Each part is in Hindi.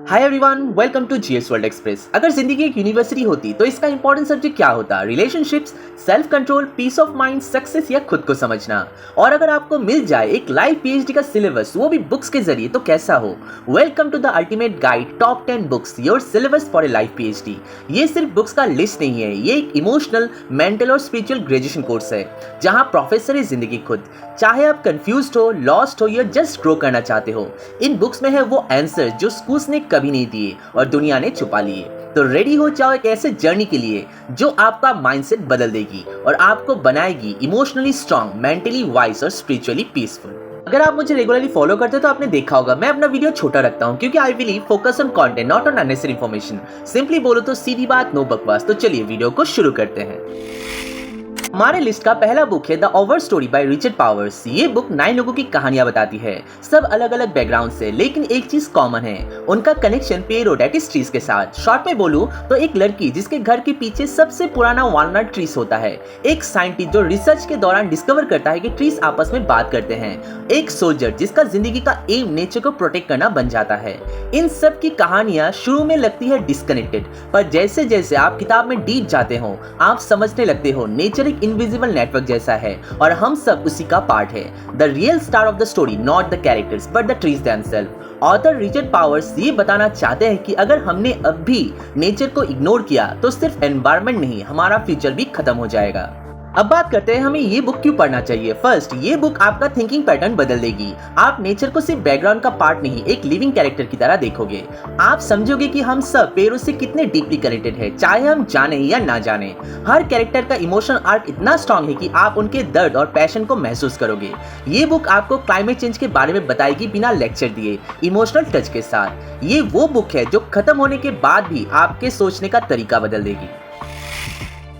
Hi everyone, welcome to GS world express. अगर जिंदगी एक यूनिवर्सिटी होती तो इसका इंपॉर्टेंट सब्जेक्ट क्या होता? Relationships, self control, peace of mind, success या खुद को समझना। और अगर आपको मिल जाए एक लाइव पीएचडी का सिलेबस, वो भी बुक्स के जरिए, तो कैसा हो? Welcome to the ultimate guide, top 10 books, your syllabus for a life PhD. ये सिर्फ बुक्स का लिस्ट नहीं है, ये एक इमोशनल, मेंटल और स्पिरिचुअल ग्रेजुएशन कोर्स है जहाँ प्रोफेसर है जिंदगी खुद। चाहे आप कंफ्यूज्ड हो, लॉस्ट हो या जस्ट ग्रो करना चाहते हो, इन बुक्स में है वो आंसर जो स्कूल्स ने कभी नहीं दिए और दुनिया ने छुपा लिए। तो रेडी हो जाओ एक ऐसे जर्नी के लिए जो आपका माइंडसेट बदल देगी और आपको बनाएगी इमोशनली स्ट्रांग, मेंटली वाइज और स्पिरिचुअली पीसफुल। अगर आप मुझे रेगुलरली फॉलो करते हो तो आपने देखा होगा मैं अपना वीडियो छोटा रखता हूं क्योंकि I believe focus on content, not on unnecessary information. Simply बोलो तो सीधी बात, नो बकवास। तो चलिए वीडियो को शुरू करते हैं। हमारे लिस्ट का पहला बुक है the over story by Richard Powers. ये बुक 9 लोगों की कहानियां बताती है, सब अलग अलग बैकग्राउंड से, लेकिन एक चीज कॉमन है, उनका कनेक्शन पेड़ों डेट इज ट्रीज के साथ। शॉर्ट में बोलूं तो एक लड़की जिसके घर के पीछे सबसे पुराना वॉलनट ट्रीज होता है, एक साइंटिस्ट जो रिसर्च के दौरान डिस्कवर करता है कि ट्रीज आपस में बात करते हैं, एक सोल्जर जिसका जिंदगी का एम नेचर को प्रोटेक्ट करना बन जाता है। इन सब की कहानियां शुरू में लगती है डिस्कनेक्टेड, पर जैसे जैसे आप किताब में डीप जाते हो आप समझने लगते हो नेचर एक इनविजिबल नेटवर्क जैसा है और हम सब उसी का पार्ट है। The real star of the story not the characters but the trees themselves. Author Richard Powers ये बताना चाहते हैं कि अगर हमने अब भी नेचर को इग्नोर किया तो सिर्फ एनवायरनमेंट नहीं, हमारा फ्यूचर भी खत्म हो जाएगा। अब बात करते हैं हमें ये बुक क्यों पढ़ना चाहिए। फर्स्ट, ये बुक आपका थिंकिंग पैटर्न बदल देगी। आप नेचर को सिर्फ बैकग्राउंड का पार्ट नहीं, एक लिविंग कैरेक्टर की तरह देखोगे। आप समझोगे कि हम सब पेड़ों से कितने डीपली कनेक्टेड है, चाहे हम जाने या ना जाने। हर कैरेक्टर का इमोशनल आर्क इतना स्ट्रॉन्ग है कि आप उनके दर्द और पैशन को महसूस करोगे। ये बुक आपको क्लाइमेट चेंज के बारे में बताएगी बिना लेक्चर दिए, इमोशनल टच के साथ। ये वो बुक है जो खत्म होने के बाद भी आपके सोचने का तरीका बदल देगी।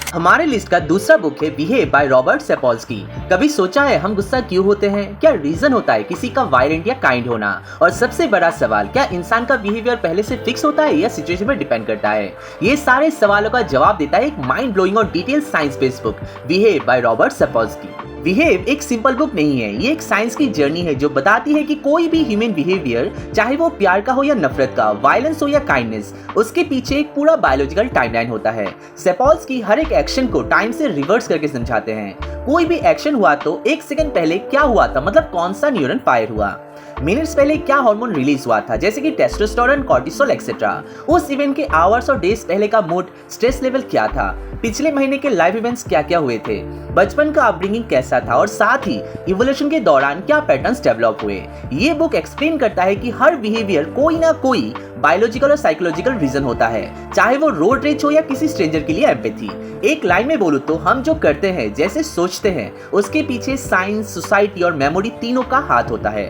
हमारे लिस्ट का दूसरा बुक है बिहेव बाय रॉबर्ट सैपोल्स्की। कभी सोचा है हम गुस्सा क्यों होते हैं? क्या रीजन होता है किसी का वायलेंट या काइंड होना? और सबसे बड़ा सवाल, क्या इंसान का बिहेवियर पहले से फिक्स होता है या सिचुएशन पर डिपेंड करता है? ये सारे सवालों का जवाब देता है एक माइंड ब्लोइंग और detail science based book, Behave by Robert Sapolsky. Behave एक सिंपल बुक नहीं है, ये एक साइंस की जर्नी है जो बताती है कि कोई भी ह्यूमन बिहेवियर, चाहे वो प्यार का हो या नफरत का, वायलेंस हो या काइंडनेस, उसके पीछे एक पूरा बायोलॉजिकल टाइमलाइन होता है। सैपोल्स्की हर एक एक्शन को टाइम से रिवर्स करके समझाते हैं। कोई भी एक्शन हुआ तो 1 सेकंड पहले क्या हुआ था, मतलब कौन सा न्यूरॉन फायर हुआ, मिनट्स पहले क्या हार्मोन रिलीज हुआ था जैसे कि टेस्टोस्टेरोन, कॉर्टिसोल एक्सेट्रा, उस इवेंट के आवर्स और डेज पहले का मूड, स्ट्रेस लेवल क्या था, पिछले महीने के लाइफ इवेंट्स क्या क्या हुए थे, बचपन का अपब्रिंगिंग कैसा था और साथ ही इवोल्यूशन के दौरान क्या पैटर्न्स डेवलप हुए। ये बुक एक्सप्लेन करता है कि हर बिहेवियर कोई ना कोई बायोलॉजिकल और साइकोलॉजिकल रीजन होता है, चाहे वो रोड रेज हो या किसी स्ट्रेंजर के लिए एम्पैथी। एक लाइन में बोलूं तो हम जो करते हैं, जैसे सोचते हैं, उसके पीछे साइंस, सोसाइटी और मेमोरी तीनों का हाथ होता है।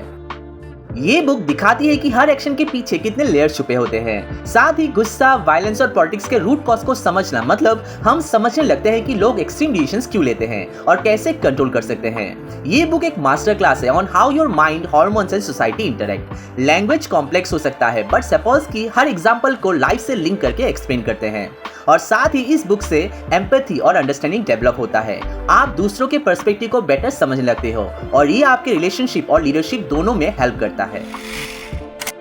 ये बुक दिखाती है कि हर एक्शन के पीछे कितने लेयर्स छुपे होते हैं। साथ ही गुस्सा, वायलेंस और पॉलिटिक्स के रूट कॉज को समझना, मतलब हम समझने लगते हैं कि लोग एक्सट्रीम डिसीजंस क्यों लेते हैं और कैसे कंट्रोल कर सकते हैं। ये बुक एक मास्टर क्लास है on how your mind, hormones and society interact. Language complex हो सकता है बट सैपोल्स्की हर एग्जांपल को लाइफ से लिंक करके एक्सप्लेन करते हैं और साथ ही इस बुक से एम्पैथी और अंडरस्टैंडिंग डेवलप होता है। आप दूसरों के पर्सपेक्टिव को बेटर समझने लगते हो और ये आपके रिलेशनशिप और लीडरशिप दोनों में हेल्प करता है।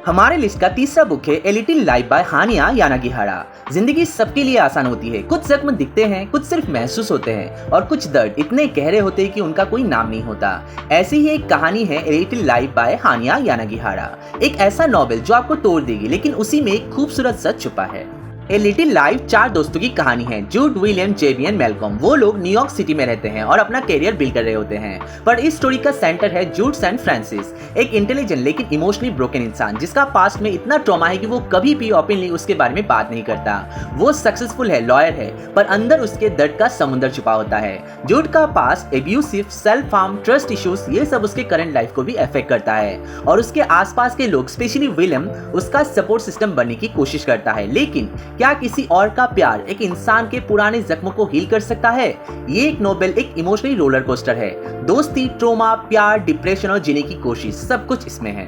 हमारे लिस्ट का तीसरा बुक है ए लिटिल लाइफ बाय हानिया यानागिहारा। जिंदगी सबके लिए आसान होती है, कुछ जख्म दिखते हैं, कुछ सिर्फ महसूस होते हैं और कुछ दर्द इतने गहरे होते हैं कि उनका कोई नाम नहीं होता। ऐसी ही एक कहानी है ए लिटिल लाइफ बाय हानिया यानागिहारा, एक ऐसा नॉवेल जो आपको तोड़ देगी लेकिन उसी में एक खूबसूरत सच छुपा है। ए लिटिल लाइफ 4 दोस्तों की कहानी है, जूड, विलियम, जेवी एंड मैल्कॉम। वो लोग न्यूयॉर्क सिटी में रहते हैं और अपना करियर बिल्ड कर रहे होते हैं, पर इस स्टोरी का सेंटर है जूड सैन फ्रांसिस, एक इंटेलिजेंट लेकिन इमोशनली ब्रोकन इंसान जिसका पास्ट में इतना ट्रॉमा है कि वो कभी भी ओपनली उसके बारे में बात नहीं करता। वो सक्सेसफुल है, लॉयर है, पर अंदर उसके दर्द का समुद्र छुपा होता है। जूड का past, abusive, self harm, trust issues, ये सब उसके करंट लाइफ को भी अफेक्ट करता है और उसके आसपास के लोग, स्पेशली विलियम, उसका सपोर्ट सिस्टम बनने की कोशिश करता है। लेकिन क्या किसी और का प्यार एक इंसान के पुराने जख्मों को हील कर सकता है? ये एक नोवेल एक इमोशनली रोलर कोस्टर है। दोस्ती, ट्रॉमा, प्यार, डिप्रेशन और जीने की कोशिश, सब कुछ इसमें है।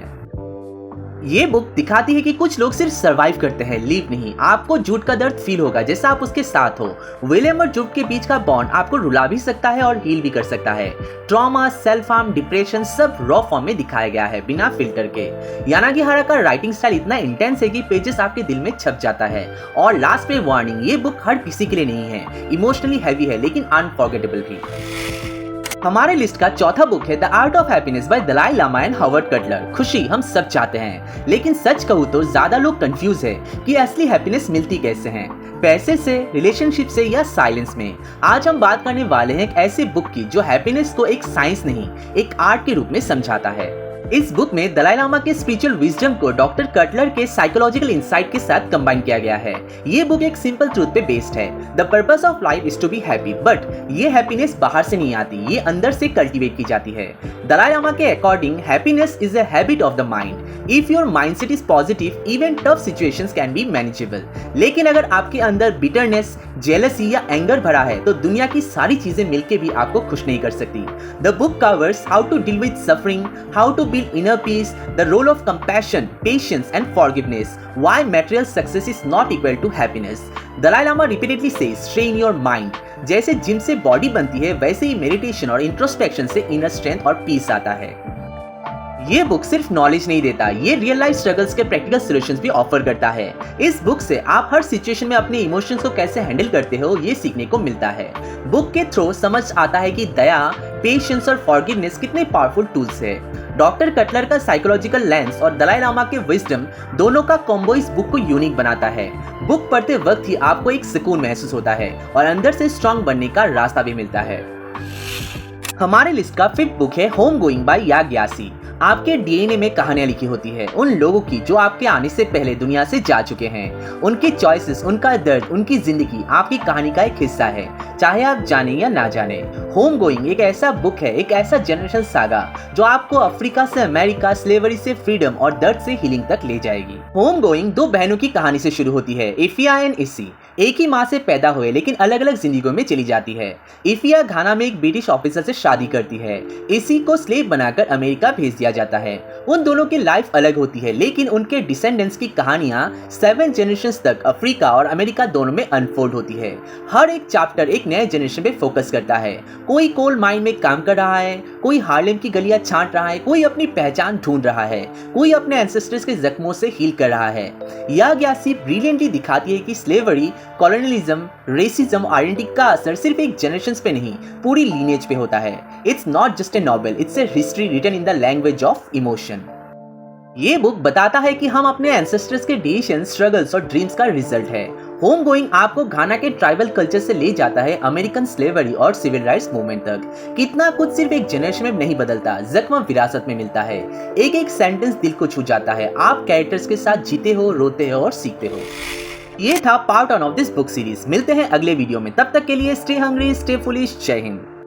ये बुक दिखाती है कि कुछ लोग सिर्फ सरवाइव करते हैं, लीव नहीं। आपको जूट का दर्द फील होगा जैसा आप उसके साथ हो। विलियम और जूट के बीच का बॉन्ड आपको रुला भी सकता है और हील भी कर सकता है। ट्रॉमा, सेल्फ हार्म, डिप्रेशन सब रॉ फॉर्म में दिखाया गया है, बिना फिल्टर के। यानागिहारा का राइटिंग स्टाइल इतना इंटेंस है कि पेजेस आपके दिल में छप जाता है। और लास्ट में वार्निंग, ये बुक हर किसी के लिए नहीं है। इमोशनली हैवी है लेकिन अनफॉरगेटेबल भी। हमारे लिस्ट का चौथा बुक है the art of happiness by Dalai Lama and Harvard Cutler. खुशी हम सब चाहते हैं, लेकिन सच कहूँ तो ज्यादा लोग कंफ्यूज है कि असली हैप्पीनेस मिलती कैसे है, पैसे से, रिलेशनशिप से या साइलेंस में। आज हम बात करने वाले हैं एक ऐसे बुक की जो हैप्पीनेस को एक साइंस नहीं, एक आर्ट के रूप में समझाता है। इस बुक में दलाई लामा के स्पिरिचुअल विजडम को डॉक्टर कटलर के साइकोलॉजिकल इंसाइट के साथ कंबाइन किया गया है। ये बुक एक सिंपल ट्रूथ पे बेस्ड है। The purpose of life is to be happy, but ये हैप्पीनेस बाहर से नहीं आती, ये अंदर से कल्टीवेट की जाती है। दलाई लामा के according happiness is a habit of the mind. If your mindset is positive, even tough situations can be manageable. लेकिन अगर आपके अंदर बिटरनेस, जेलसी या एंगर भरा है तो दुनिया की सारी चीजें मिलकर भी आपको खुश नहीं कर सकती। The book covers how to deal with suffering, how to build inner peace, the role of compassion, patience and forgiveness, why material success is not equal to happiness. Dalai Lama repeatedly says, train your mind. जैसे जिम से बॉडी बनती है वैसे ही मेडिटेशन और इंट्रोस्पेक्शन से इनर स्ट्रेंथ और पीस आता है। ये बुक सिर्फ नॉलेज नहीं देता, ये रियल लाइफ स्ट्रगल्स के प्रैक्टिकल सॉल्यूशंस भी ऑफर करता है। इस बुक से आप हर सिचुएशन में अपने इमोशंस को कैसे हैंडल करते हो ये सीखने को मिलता है। बुक के थ्रू समझ आता है कि दया, पेशेंस और फॉरगिवनेस कितने पावरफुल टूल्स है। डॉक्टर कटलर का साइकोलॉजिकल लेंस और दलाई लामा के विजडम दोनों का कॉम्बो इस बुक को यूनिक बनाता है। बुक पढ़ते वक्त ही आपको एक सुकून महसूस होता है और अंदर से स्ट्रांग बनने का रास्ता भी मिलता है। हमारे लिस्ट का फिफ्थ बुक है होम गोइंग बाय या ग्यासी। आपके डीएनए में कहानियां लिखी होती है उन लोगों की जो आपके आने से पहले दुनिया से जा चुके हैं। उनके चॉइसेस, उनका दर्द, उनकी जिंदगी आपकी कहानी का एक हिस्सा है, चाहे आप जाने या ना जाने। होम गोइंग एक ऐसा बुक है, एक ऐसा जनरेशन सागा जो आपको अफ्रीका से अमेरिका, स्लेवरी से फ्रीडम और दर्द से हीलिंग तक ले जाएगी। होम गोइंग दो बहनों की कहानी से शुरू होती है, इफिया एंड इसी। एक ही माँ से पैदा हुए लेकिन अलग अलग जिंदगियों में चली जाती है। इफिया घाना में एक ब्रिटिश ऑफिसर से शादी करती है, इसी को स्लेव बनाकर अमेरिका भेज दिया जाता है। उन दोनों की लाइफ अलग होती है लेकिन उनके डिसेंडेंट्स की कहानियां 7 जनरेशंस तक अफ्रीका और अमेरिका दोनों में अनफोल्ड होती है। हर एक चैप्टर एक नए जनरेशन पे फोकस करता है। कोई कोल माइन में काम कर रहा है, कोई हार्लेम की गलियां छांट रहा है, कोई अपनी पहचान ढूंढ रहा है, कोई अपने एंसेस्टर्स के जख्मों से हील कर रहा है। या ग्यासी ब्रिलियंटली दिखाती है कि स्लेवरी, कॉलोनियलिज्म, रेसिज्म, आइडेंटिटी का असर सिर्फ एक जनरेशन पे नहीं पूरी लीनेज पे होता है। It's not just a novel, it's a history written in the language of emotion. ये बुक बताता है कि हम अपने एंसेस्टर्स के डिसीजन, स्ट्रगल्स और ड्रीम्स का रिजल्ट है। होम गोइंग आपको घाना के ट्राइबल कल्चर से ले जाता है अमेरिकन स्लेवरी और सिविल राइट्स मूवमेंट तक। कितना कुछ सिर्फ एक जनरेशन में नहीं बदलता, जख्म विरासत में मिलता है। एक एक सेंटेंस दिल को छू जाता है। आप कैरेक्टर्स के साथ जीते हो, रोते हो और सीखते हो। ये था part 1 of this book series. मिलते हैं अगले वीडियो में, तब तक के लिए स्टे हंग्री, स्टे फुलिश। जय हिंद।